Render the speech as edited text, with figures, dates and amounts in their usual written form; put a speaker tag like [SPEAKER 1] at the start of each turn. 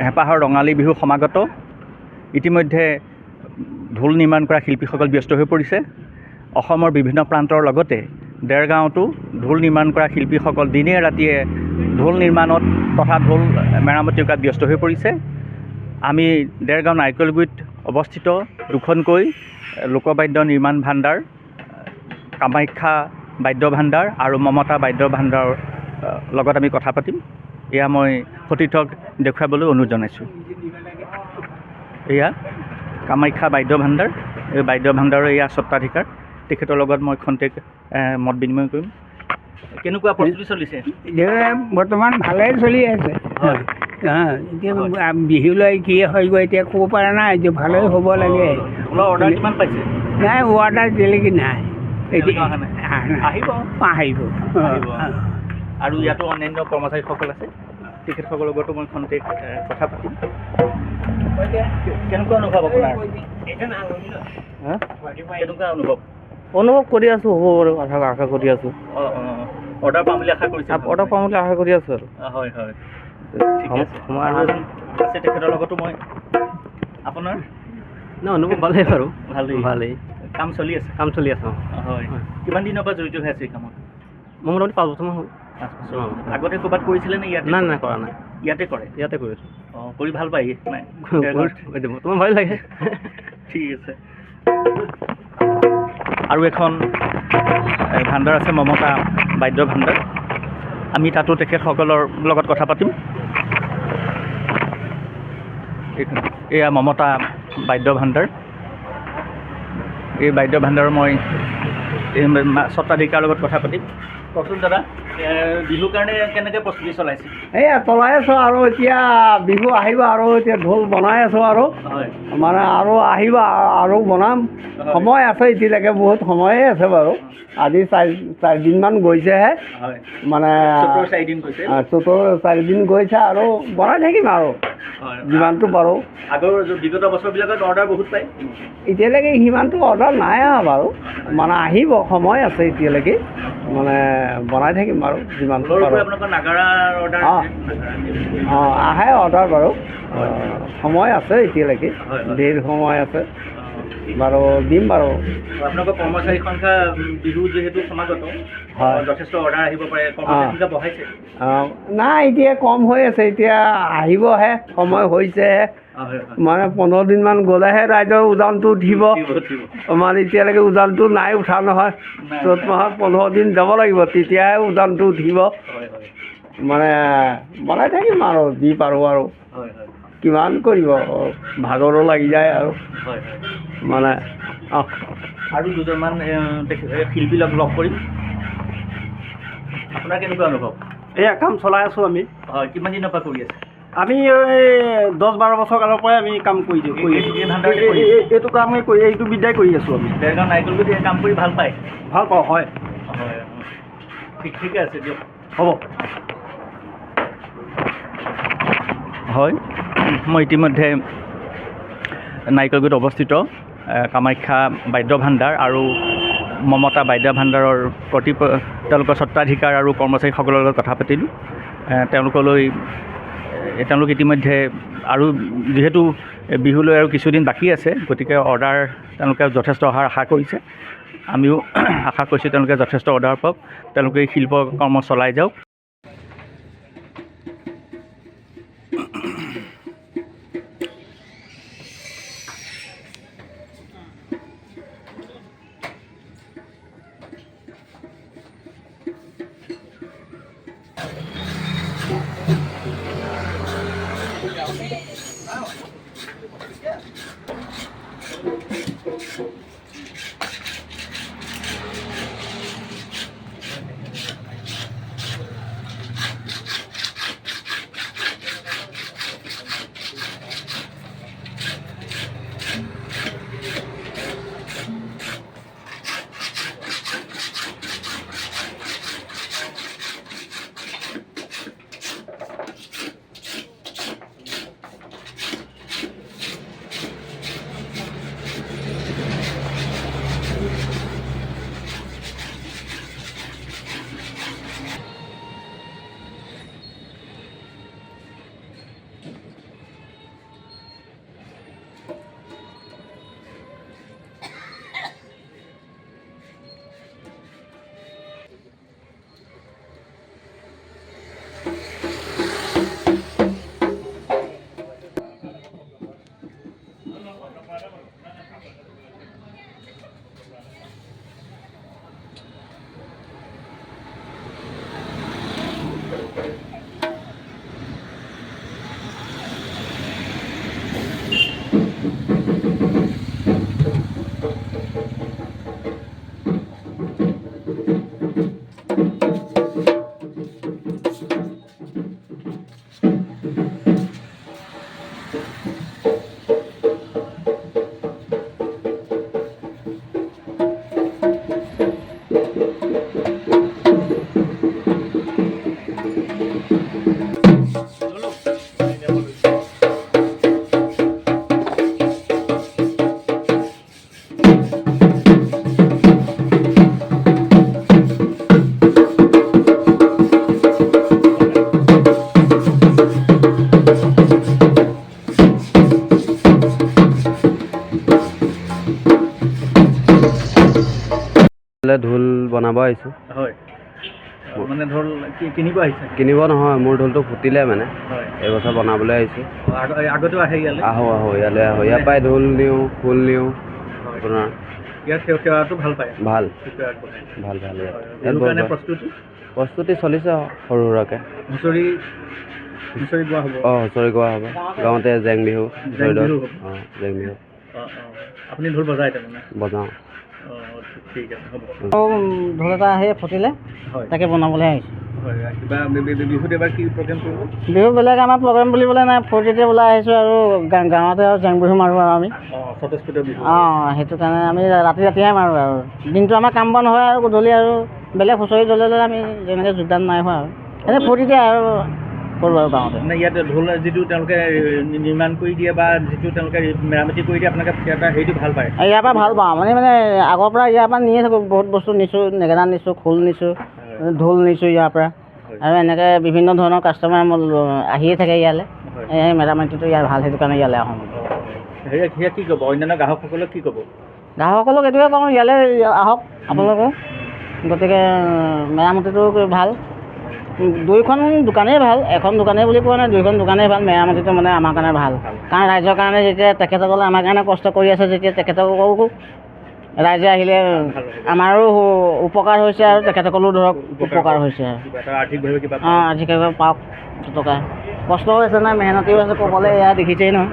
[SPEAKER 1] হেঁপাহৰ ৰঙালী বিহু সমাগত। ইতিমধ্যে ঢোল নিৰ্মাণ কৰা শিল্পীসকল ব্যস্ত হৈ পৰিছে। অসমৰ বিভিন্ন প্ৰান্তৰ লগতে দেৰগাঁৱতো ঢোল নিৰ্মাণ কৰা শিল্পীসকল দিনে ৰাতিয়ে ঢোল নিৰ্মাণত তথা ঢোল মেৰামতিৰ কামত ব্যস্ত হৈ পৰিছে। আমি দেৰগাঁও নাৰিকলগুৰিত অৱস্থিত দুখনকৈ লোকবাদ্য নিৰ্মাণ ভাণ্ডাৰ, কামাখ্যা বাদ্য ভাণ্ডাৰ আৰু মমতা বাদ্য ভাণ্ডাৰৰ লগত আমি কথা পাতিম। এয়া মই সতীৰ্থক দেখুৱাবলৈ অনুৰোধ জনাইছোঁ। এয়া কামাখ্যা বাদ্য ভাণ্ডাৰ, এই বাদ্য ভাণ্ডাৰৰ এয়া স্বত্বাধিকাৰ। তেখেতৰ লগত মই খন্তেক মত বিনিময় কৰিম। কেনেকুৱা প্ৰস্তুতি চলিছে?
[SPEAKER 2] বৰ্তমান ভালেই চলি আছে। এতিয়া বিহুলৈ কি হয়গৈ এতিয়া ক'ব পৰা নাই, যে ভালেই হ'ব লাগে।
[SPEAKER 1] অৰ্ডাৰ কিমান পাইছে?
[SPEAKER 2] নাই, অৰ্ডাৰ এতিয়ালৈকে নাই।
[SPEAKER 1] আহিব। আৰু ইয়াতো অন্যান্য কৰ্মচাৰীসকল আছে, তেখেতসকলৰ লগতো মই খন্তেক কথা পাতিম। কেনেকুৱা অনুভৱ আপোনাৰ? কেনেকুৱা
[SPEAKER 3] অনুভৱ কৰি আছোঁ, হ'ব বাৰু, আশা কৰি আছোঁ।
[SPEAKER 1] অৰ্ডাৰ পাম বুলি আশা কৰিছে?
[SPEAKER 3] অৰ্ডাৰ পাম বুলি আশা কৰি আছোঁ আৰু।
[SPEAKER 1] হয় হয়, ঠিক আছে। আছে তেখেতৰ লগতো মই। আপোনাৰ
[SPEAKER 3] অনুভৱ ভালেই বাৰু।
[SPEAKER 1] ভালেই কাম চলি আছে?
[SPEAKER 3] কাম চলি আছে।
[SPEAKER 1] হয়, কিমান দিনৰ পৰা জড়িত হৈ আছে এই কামত?
[SPEAKER 3] মোটামুটি 5 বছৰমান হ'ল।
[SPEAKER 1] 5 বছৰ। আগতে ক'ৰবাত কৰিছিলে নে ইয়াতে?
[SPEAKER 3] নাই, কৰা নাই।
[SPEAKER 1] ইয়াতে কৰে?
[SPEAKER 3] ইয়াতে কৰি আছোঁ।
[SPEAKER 1] কৰি ভাল পায়? নাই,
[SPEAKER 3] তোমাৰ ভালেই লাগে।
[SPEAKER 1] ঠিক আছে। আৰু এখন ভাণ্ডাৰ আছে, মমতা বাদ্য ভাণ্ডাৰ। আমি তাতো তেখেতসকলৰ লগত কথা পাতিম। এয়া মমতা বাদ্য ভাণ্ডাৰ। এই বাদ্য ভাণ্ডাৰৰ মই স্বত্বাধিকাৰৰ লগত কথা পাতিম। কওকচোন দাদা, বিহুৰ কাৰণে কেনেকৈ প্ৰস্তুতি চলাইছে?
[SPEAKER 2] এয়া চলাই আছোঁ, আৰু এতিয়া বিহু আহিব, আৰু এতিয়া ঢোল বনাই আছোঁ, আৰু মানে আৰু আহিব, আৰু বনাম। সময় আছে এতিয়ালৈকে, বহুত সময়ে আছে বাৰু। আজি 4দিনমান গৈছেহে, মানে 4দিন গৈছে, আৰু বনাই থাকিম আৰু যিমানটো পাৰোঁ।
[SPEAKER 1] আগৰ বিগত বছৰবিলাকত অৰ্ডাৰ বহুত পায়?
[SPEAKER 2] এতিয়ালৈকে সিমানটো অৰ্ডাৰ নাই অহা বাৰু, মানে আহিব, সময় আছে এতিয়ালৈকে, মানে বনাই থাকিম আৰু যিমানটো পাৰোঁ। আহে অৰ্ডাৰ বাৰু, সময় আছে এতিয়ালৈকে, ধেৰ সময় আছে বাৰু, দিম বাৰু।
[SPEAKER 1] আপোনালোকৰ কৰ্মচাৰী সংখ্যা বিহু যিহেতু সমাগত, যথেষ্ট অৰ্ডাৰ আহিব পাৰে, কৰ্মচাৰী সংখ্যা বঢ়াইছে?
[SPEAKER 2] নাই, এতিয়া কম হৈ আছে, এতিয়া আহিবহে, সময় হৈছেহে। মানে 15 দিনমান গ'লেহে ৰাইজৰ উজানটো উঠিব। মানে এতিয়ালৈকে উজানটো নাই উঠা নহয়। চ'ত মাহত 15 দিন যাব লাগিব, তেতিয়াহে উজানটো উঠিব। মানে বনাই থাকিম আৰু যি পাৰোঁ আৰু, কিমান কৰিব, ভাগৰো লাগি যায় আৰু মানে।
[SPEAKER 1] আৰু দুজনমান শিল্পী লগ কৰিম। আপোনাৰ কেনেকুৱা অনুভৱ?
[SPEAKER 3] এয়া কাম চলাই আছোঁ আমি।
[SPEAKER 1] হয়, কিমান দিনৰ পৰা কৰি আছে?
[SPEAKER 3] আমি 10-12 বছৰ কালৰ পৰাই আমি কাম কৰি দিওঁ। এইটো কামেই কৰি, এইটো বিদ্যাই কৰি আছোঁ আমি।
[SPEAKER 1] দেৰগাঁও নাৰিকলগুৰিত এই কাম কৰি ভাল পায়?
[SPEAKER 3] ভাল পাওঁ, হয়।
[SPEAKER 1] ঠিকে আছে দিয়ক,
[SPEAKER 3] হ'ব।
[SPEAKER 1] হয়, মই ইতিমধ্যে নাৰিকলগুৰিত অৱস্থিত কামাখ্যা বাদ্য ভাণ্ডাৰ আৰু মমতা বাদ্য ভাণ্ডাৰৰ তেওঁলোকৰ স্বত্বাধিকাৰ আৰু কৰ্মচাৰীসকলৰ লগত কথা পাতিলোঁ। তেওঁলোক ইতিমধ্যে, আৰু যিহেতু বিহুলৈ আৰু কিছুদিন বাকী আছে, গতিকে অৰ্ডাৰ তেওঁলোকে যথেষ্ট অহাৰ আশা কৰিছে। আমিও আশা কৰিছোঁ তেওঁলোকে যথেষ্ট অৰ্ডাৰ পাওক, তেওঁলোকে এই শিল্প কৰ্ম চলাই যাওক।
[SPEAKER 4] ঘৰলৈ ঢোল বনাব আহিছোঁ।
[SPEAKER 1] হয়, মানে ঢোল কিনিব আহিছে?
[SPEAKER 4] কিনিব নহয়, মোৰ ঢোলটো ফুটিলে মানে
[SPEAKER 1] হয়,
[SPEAKER 4] এইবছৰ বনাবলৈ আহিছোঁ।
[SPEAKER 1] আগতেও আহে ইয়ালৈ?
[SPEAKER 4] আহোঁ ইয়ালৈ আহোঁ, ইয়াৰ পৰাই ঢোল নিওঁ, খোল নিওঁ। আপোনাৰ
[SPEAKER 1] ইয়াৰ সেৱাটো ভাল পায়?
[SPEAKER 4] ভাল
[SPEAKER 1] ভাল
[SPEAKER 4] ভাল
[SPEAKER 1] বিহুৰ কাৰণে
[SPEAKER 4] প্ৰস্তুতি চলিছে আৰু সৰু সুৰাকৈ।
[SPEAKER 1] হুঁচৰি গোৱা হ'ব?
[SPEAKER 4] হুঁচৰি গোৱা হ'ব গাঁৱতে। জেং বিহু
[SPEAKER 1] জেং বিহু
[SPEAKER 4] জেং বিহু।
[SPEAKER 1] আপুনি ঢোল বজায় তাৰমানে?
[SPEAKER 4] বজাওঁ।
[SPEAKER 1] ঠিক আছে, হ'ব।
[SPEAKER 5] ঢোল এটা আহি ফুটিলে, তাকে বনাবলৈ আহিছোঁ।
[SPEAKER 1] হয়, কিবা বিহুত এবাৰ কি প্ৰগ্ৰেম কৰিব?
[SPEAKER 5] বিহু বেলেগ আমাৰ প্ৰগ্ৰেম বুলিবলৈ নাই, ফূৰ্তিতে ওলাই আহিছোঁ আৰু গাঁৱতে আৰু জেং বিহু মাৰোঁ আৰু আমি।
[SPEAKER 1] স্বতঃস্ফূৰ্ত বিহু?
[SPEAKER 5] সেইটো কাৰণে আমি ৰাতিহে মাৰোঁ আৰু দিনটো আমাৰ কাম বন হয় আৰু গধূলি আৰু বেলেগ হুঁচৰি দলে আমি যেনেকৈ যোগদান নাই হোৱা আৰু এনেই ফূৰ্তিতে আৰু কৰোঁ আৰু গাঁৱতে।
[SPEAKER 1] মানে ইয়াত ঢোল যিটো তেওঁলোকে নিৰ্মাণ কৰি দিয়ে বা যিটো তেওঁলোকে মেৰামতি কৰি দিয়ে, আপোনালোকে সেইটো ভাল পায়?
[SPEAKER 5] ইয়াৰ পৰা ভাল পাওঁ, মানে আগৰ পৰা ইয়াৰ পৰা নিয়ে থাকোঁ, বহুত বস্তু নিছোঁ, নেগেনা নিছোঁ, খোল নিছোঁ, ঢোল নিছোঁ ইয়াৰ পৰা। আৰু এনেকৈ বিভিন্ন ধৰণৰ কাষ্টমাৰ আহিয়ে থাকে ইয়ালৈ। এই মেৰামতিটো ইয়াৰ ভাল, সেইটো কাৰণে ইয়ালৈ আহোঁ।
[SPEAKER 1] সেয়া কি ক'ব অন্যান্য গ্ৰাহকসকলক? কি ক'ব
[SPEAKER 5] গ্ৰাহকসকলক? এইটোৱে কওঁ, ইয়ালৈ আহক আপোনালোকে। গতিকে মেৰামতিটো ভাল, দুইখন দোকানেই ভাল, এখন দোকানেই বুলি কোৱা নাই, দুইখন দোকানেই ভাল। মেৰামতিটো মানে আমাৰ কাৰণে ভাল, কাৰণ ৰাইজৰ কাৰণে যেতিয়া তেখেতসকলে আমাৰ কাৰণে কষ্ট কৰি আছে, যেতিয়া তেখেতসকলকো ৰাইজে আহিলে আমাৰো উপকাৰ হৈছে আৰু তেখেতসকলেও ধৰক উপকাৰ হৈছে আৰু আৰ্থিকভাৱে পাওক দুটকা। কষ্ট হৈছে নাই, মেহনতিও আছে, ক'বলৈ এয়া দেখিছেই নহয়।